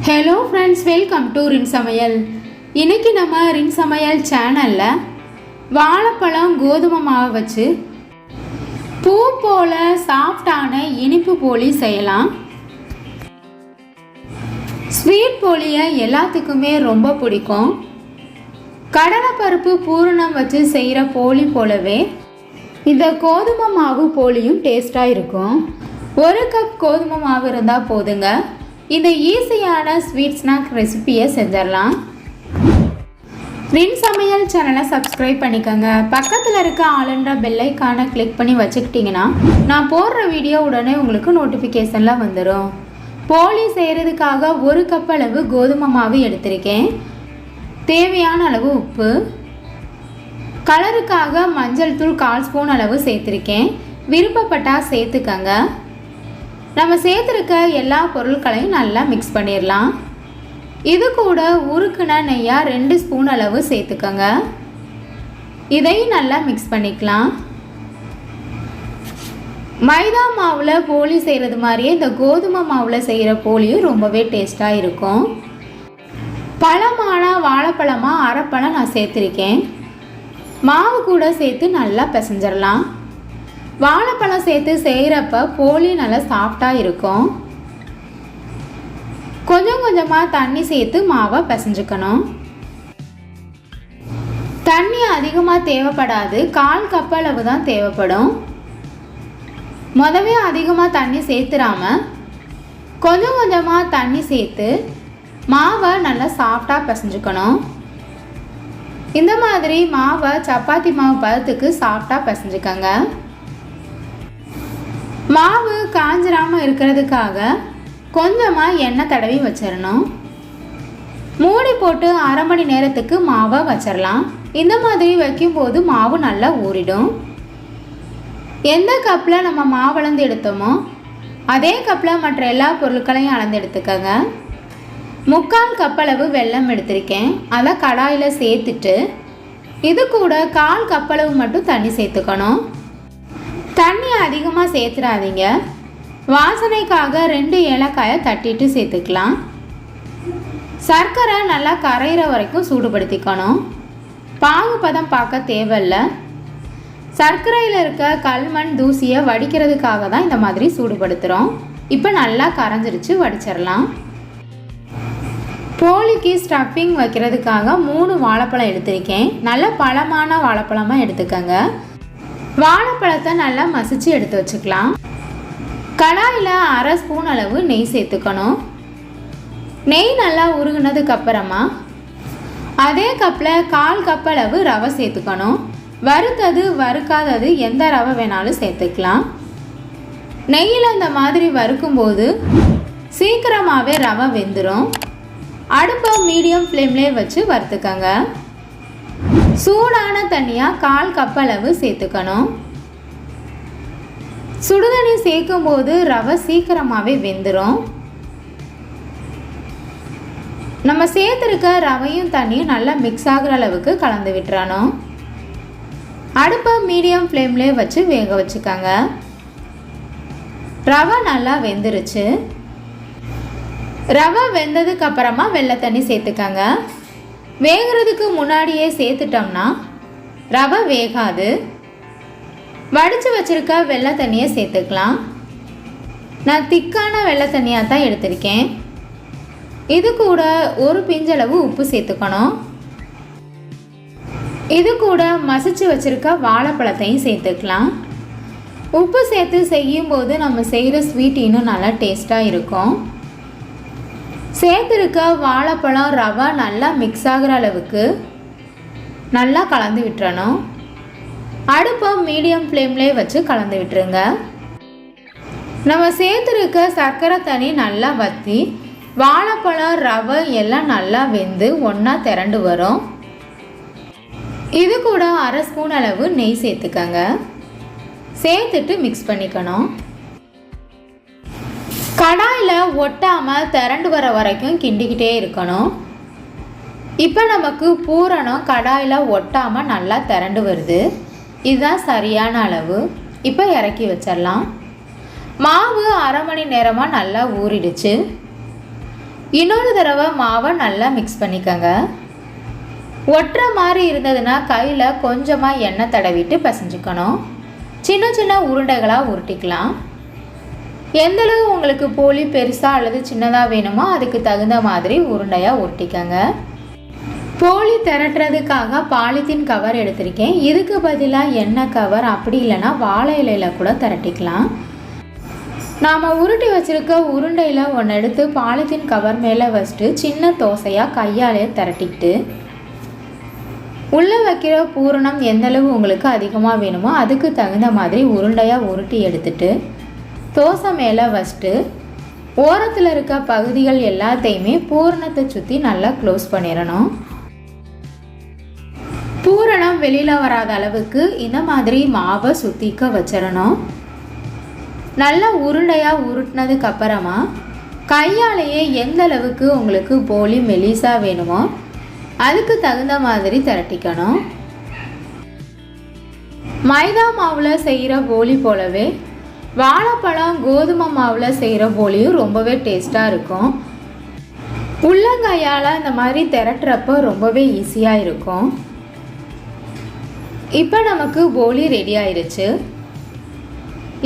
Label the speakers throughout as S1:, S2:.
S1: Hello friends, welcome to ரின் சமையல். இன்றைக்கி நம்ம ரின் சமையல் சேனலில் வாழைப்பழம் கோதுமை மாவு வச்சு பூ போல் சாஃப்டான இனிப்பு போலி செய்யலாம். ஸ்வீட் போலியை எல்லாத்துக்குமே ரொம்ப பிடிக்கும். கடலைப்பருப்பு பூரணம் வச்சு செய்கிற போலி போலவே இந்த கோதுமை மாவு போலியும் டேஸ்ட்டாக இருக்கும். 1 கப் கோதுமை மாவு இருந்தால் போதுங்க. இந்த ஈஸியான ஸ்வீட் ஸ்நாக் ரெசிபியை செஞ்சிடலாம். ரின் சமையல் சேனலை சப்ஸ்கிரைப் பண்ணிக்கோங்க. பக்கத்தில் இருக்க ஆளுன்ற பெல் ஐக்கானை கிளிக் பண்ணி வச்சுக்கிட்டிங்கன்னா நான் போடுற வீடியோ உடனே உங்களுக்கு நோட்டிஃபிகேஷனில் வந்துடும். போலி செய்கிறதுக்காக 1 கப் அளவு கோதுமை மாவு எடுத்திருக்கேன். தேவையான அளவு உப்பு, கலருக்காக மஞ்சள் தூள் 1/4 ஸ்பூன் அளவு சேர்த்துருக்கேன். விருப்பப்பட்டால் சேர்த்துக்கங்க. நம்ம சேர்த்துருக்க எல்லா பொருட்களையும் நல்லா மிக்ஸ் பண்ணிடலாம். இது கூட உருக்குன நெய்யாக 2 ஸ்பூன் அளவு சேர்த்துக்கங்க. இதையும் நல்லா மிக்ஸ் பண்ணிக்கலாம். மைதா மாவில் போலி செய்கிறது மாதிரியே இந்த கோதுமை மாவில் செய்கிற போலியும் ரொம்பவே டேஸ்ட்டாக இருக்கும். பழமான வாழைப்பழமாக அரைப்பழம் நான் சேர்த்துருக்கேன். மாவு கூட சேர்த்து நல்லா பிசைஞ்சிடலாம். வாழைப்பழம் சேர்த்து செய்கிறப்ப போலி நல்லா சாஃப்டாக இருக்கும். கொஞ்சம் கொஞ்சமாக தண்ணி சேர்த்து மாவை பிசைஞ்சுக்கணும். தண்ணி அதிகமாக தேவைப்படாது. 1/4 கப் அளவு தான் தேவைப்படும். முதவே அதிகமாக தண்ணி சேர்த்துடாம கொஞ்சம் கொஞ்சமாக தண்ணி சேர்த்து மாவை நல்லா சாஃப்டாக பிசைஞ்சுக்கணும். இந்த மாதிரி மாவை சப்பாத்தி மாவு பதத்துக்கு சாஃப்டாக பிசைஞ்சுக்கங்க. மாவு காஞ்சிராமல் இருக்கிறதுக்காக கொஞ்சமாக எண்ணெய் தடவி வச்சிடணும். மூடி போட்டு 1/2 மணி நேரத்துக்கு மாவை வச்சிடலாம். இந்த மாதிரி வைக்கும்போது மாவு நல்லா ஊறிடும். எந்த கப்பில் நம்ம மாவு அளந்து எடுத்தோமோ அதே கப்பில் மற்ற எல்லா பொருட்களையும் அளந்து எடுத்துக்கோங்க. 3/4 கப் அளவு வெல்லம் எடுத்திருக்கேன். அதை கடாயில் சேர்த்துட்டு இது கூட 1/4 கப் அளவு மட்டும் தண்ணி சேர்த்துக்கணும். தண்ணி அதிகமாக சேர்த்துடாதீங்க. வாசனைக்காக 2 ஏலக்காயை தட்டிட்டு சேர்த்துக்கலாம். சர்க்கரை நல்லா கரையிற வரைக்கும் சூடுபடுத்திக்கணும். பாகு பதம் பார்க்க தேவையில்லை. சர்க்கரையில் இருக்க கல்மண் தூசியை வடிக்கிறதுக்காக தான் இந்த மாதிரி சூடுபடுத்துகிறோம். இப்போ நல்லா கரைஞ்சிருச்சு, வடிச்சிடலாம். போலிக்கு ஸ்டஃபிங் வைக்கிறதுக்காக 3 வாழைப்பழம் எடுத்திருக்கேன். நல்ல பழமான வாழைப்பழமாக எடுத்துக்கோங்க. வாழைப்பழத்தை நல்லா மசிச்சு எடுத்து வச்சுக்கலாம். கடாயில் 1/2 ஸ்பூன் அளவு நெய் சேர்த்துக்கணும். நெய் நல்லா உருகுனதுக்கு அப்புறமா அதே கப்பில் 1/4 கப் அளவு ரவை சேர்த்துக்கணும். வறுத்தது வறுக்காதது எந்த ரவை வேணாலும் சேர்த்துக்கலாம். நெய்யில் இந்த மாதிரி வறுக்கும்போது சீக்கிரமாகவே ரவை வெந்துடும். அடுப்பை மீடியம் ஃப்ளேம்லேயே வச்சு வறுத்துக்கங்க. சூடான தண்ணியாக 1/4 கப் அளவு சேர்த்துக்கணும். சுடுதண்ணி சேர்க்கும்போது ரவை சீக்கிரமாகவே வெந்துடும். நம்ம சேர்த்துருக்க ரவையும் தண்ணியும் நல்லா மிக்ஸ் ஆகிற அளவுக்கு கலந்து விட்டுறணும். அடுப்பை மீடியம் ஃப்ளேம்லேயே வச்சு வேக வச்சுக்கோங்க. ரவை நல்லா வெந்துருச்சு. ரவை வெந்ததுக்கு அப்புறமா வெள்ளை தண்ணி சேர்த்துக்கங்க. வேகிறதுக்கு முன்னாடியே சேர்த்துட்டோம்னா ரவை வேகாது. வடித்து வச்சுருக்க வெள்ளை தண்ணியை சேர்த்துக்கலாம். நான் திக்கான வெள்ளை தண்ணியாக தான் எடுத்திருக்கேன். இது கூட 1 பிஞ்சளவு உப்பு சேர்த்துக்கணும். இது கூட மசிச்சு வச்சுருக்க வாழைப்பழத்தையும் சேர்த்துக்கலாம். உப்பு சேர்த்து செய்யும்போது நம்ம செய்கிற ஸ்வீட் இன்னும் நல்லா டேஸ்ட்டாக இருக்கும். சேர்த்துருக்க வாழைப்பழம் ரவை நல்லா மிக்ஸ் ஆகிற அளவுக்கு நல்லா கலந்து விட்டுறணும். அடுப்பை மீடியம் ஃப்ளேம்லேயே வச்சு கலந்து விட்டுருங்க. நம்ம சேர்த்துருக்க சர்க்கரை தண்ணி நல்லா வற்றி வாழைப்பழம் ரவை எல்லாம் நல்லா வெந்து ஒன்றா திரண்டு வரும். இது கூட 1/2 ஸ்பூன் அளவு நெய் சேர்த்துக்கங்க. சேர்த்துட்டு மிக்ஸ் பண்ணிக்கணும். கடாயில் ஒட்டாமல் திரண்டு வர வரைக்கும் கிண்டிக்கிட்டே இருக்கணும். இப்போ நமக்கு பூரணம் கடாயில் ஒட்டாமல் நல்லா திரண்டு வருது. இதுதான் சரியான அளவு. இப்போ இறக்கி வச்சிடலாம். மாவு 1/2 மணி நேரமாக நல்லா ஊறிடுச்சு. இன்னொரு தடவை மாவை நல்லா மிக்ஸ் பண்ணிக்கோங்க. ஒட்டுற மாதிரி இருந்ததுன்னா கையில் கொஞ்சமாக எண்ணெய் தடவிட்டு பிசைஞ்சுக்கணும். சின்ன சின்ன உருண்டைகளாக உருட்டிக்கலாம். எந்தளவு உங்களுக்கு போலி பெருசாக அல்லது சின்னதாக வேணுமோ அதுக்கு தகுந்த மாதிரி உருண்டையாக உருட்டிக்கங்க. போலி திரட்டுறதுக்காக பாலித்தீன் கவர் எடுத்திருக்கேன். இதுக்கு பதிலாக எண்ணெய் கவர், அப்படி இல்லைன்னா வாழை இலையில் கூட திரட்டிக்கலாம். நாம் உருட்டி வச்சுருக்க உருண்டையில் ஒன்று எடுத்து பாலித்தீன் கவர் மேலே வச்சுட்டு சின்ன தோசையாக கையாலே திரட்டிக்கிட்டு உள்ளே வைக்கிற பூரணம் எந்தளவு உங்களுக்கு அதிகமாக வேணுமோ அதுக்கு தகுந்த மாதிரி உருண்டையாக உருட்டி எடுத்துட்டு தோசை மேலே வச்சுட்டு ஓரத்தில் இருக்க பகுதிகள் எல்லாத்தையுமே பூரணத்தை சுற்றி நல்லா க்ளோஸ் பண்ணிடணும். பூரணம் வெளியில் வராத அளவுக்கு இந்த மாதிரி மாவை சுற்றிக்க வச்சிடணும். நல்லா உருண்டையாக உருட்டினதுக்கு அப்புறமா கையாலேயே எந்த அளவுக்கு உங்களுக்கு போலி மெலிசாக வேணுமோ அதுக்கு தகுந்த மாதிரி திரட்டிக்கணும். மைதா மாவில் செய்கிற போலி போலவே வாழைப்பழம் கோதுமை மாவில் செய்கிற போலியும் ரொம்பவே டேஸ்ட்டாக இருக்கும். உள்ளங்கையால் இந்த மாதிரி திரட்டுறப்போ ரொம்பவே ஈஸியாக இருக்கும். இப்போ நமக்கு போலி ரெடி ஆயிடுச்சு.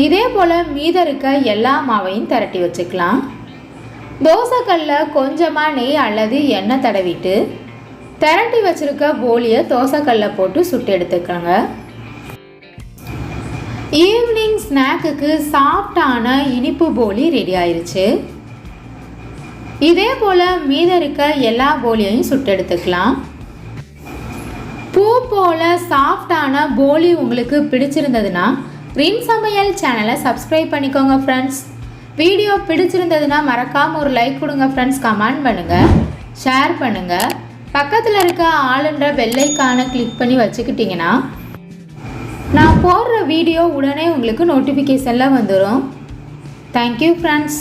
S1: இதே போல் மீதம் இருக்க எல்லா மாவையும் திரட்டி வச்சுக்கலாம். தோசைக்கல்லில் கொஞ்சமாக நெய் அல்லது எண்ணெய் தடவிட்டு திரட்டி வச்சுருக்க போலியை தோசைக்கல்லில் போட்டு சுட்டு எடுத்துக்கோங்க. ஈவினிங் ஸ்நாக்குக்கு சாஃப்டான இனிப்பு போலி ரெடி ஆயிடுச்சு. இதே போல் மீதம் இருக்க எல்லா போலியையும் சுட்டு எடுத்துக்கலாம். பூ போல் சாஃப்டான போலி உங்களுக்கு பிடிச்சிருந்ததுன்னா ரின் சமையல் சேனலை சப்ஸ்கிரைப் பண்ணிக்கோங்க ஃப்ரெண்ட்ஸ். வீடியோ பிடிச்சிருந்ததுன்னா மறக்காமல் ஒரு லைக் கொடுங்க ஃப்ரெண்ட்ஸ். கமெண்ட் பண்ணுங்கள், ஷேர் பண்ணுங்கள். பக்கத்தில் இருக்க ஆளுன்ற பெல் ஐகானை கிளிக் பண்ணி வச்சுக்கிட்டிங்கன்னா நான் போடுற வீடியோ உடனே உங்களுக்கு நோட்டிஃபிகேஷனில் வந்துடும். Thank you friends.